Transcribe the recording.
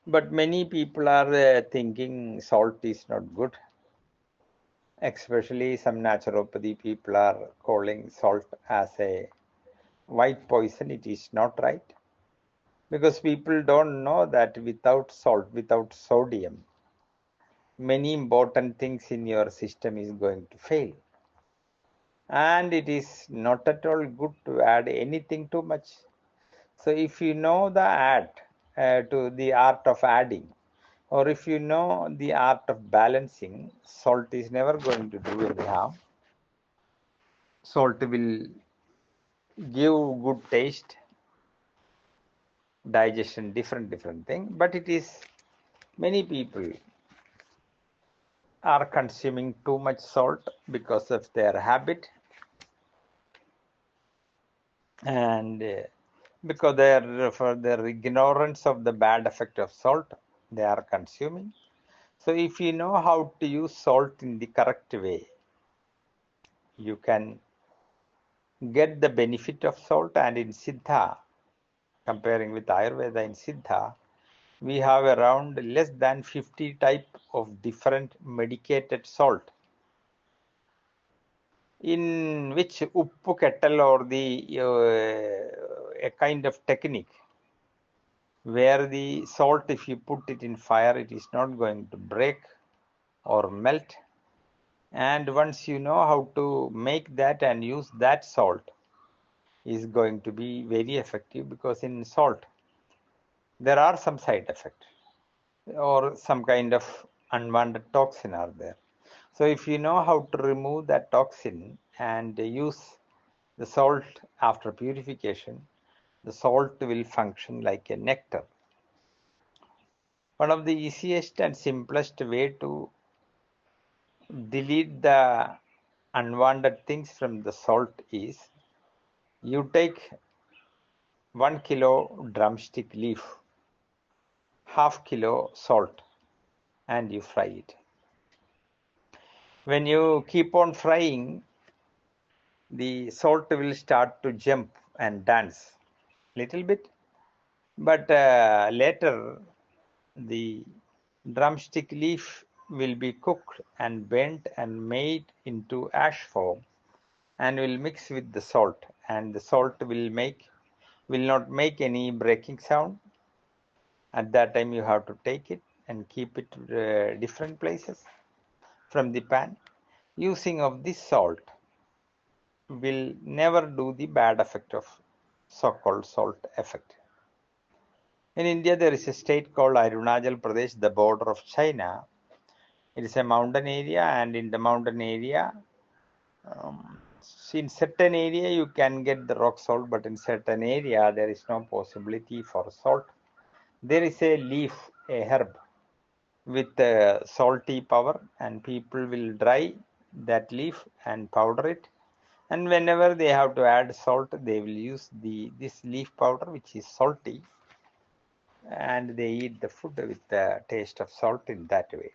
But many people are thinking salt is not good. Especially some naturopathy people are calling salt as a white poison. It is not right. Because people don't know that without salt, without sodium, many important things in your system is going to fail. And it is not at all good to add anything too much. So if you know the to the art of adding, or if you know the art of balancing, salt is never going to do any harm. Salt will give good taste, digestion, different thing, but it is many people are consuming too much salt because of their habit and because for their ignorance of the bad effect of salt they are consuming. So if you know how to use salt in the correct way, you can get the benefit of salt. And in Siddha, comparing with Ayurveda, in Siddha we have around less than 50 type of different medicated salt, in which uppu kettle, or the a kind of technique where the salt, if you put it in fire, it is not going to break or melt. And once you know how to make that and use that salt, is going to be very effective, because in salt there are some side effects or some kind of unwanted toxin are there. So if you know how to remove that toxin and use the salt after purification, the salt will function like a nectar. One of the easiest and simplest way to delete the unwanted things from the salt is, you take 1 kilo drumstick leaf, half kilo salt, and you fry it. When you keep on frying, the salt will start to jump and dance little bit, but later the drumstick leaf will be cooked and bent and made into ash form, and will mix with the salt, and the salt will not make any breaking sound. At that time you have to take it and keep it different places from the pan. Using of this salt will never do the bad effect of so-called salt effect. In India, there is a state called Arunachal Pradesh, the border of China. It is a mountain area, and in the mountain area, um, in certain area you can get the rock salt, but in certain area there is no possibility for salt. There is a leaf, a herb with salty power, and people will dry that leaf and powder it. And whenever they have to add salt, they will use this leaf powder, which is salty, and they eat the food with the taste of salt in that way.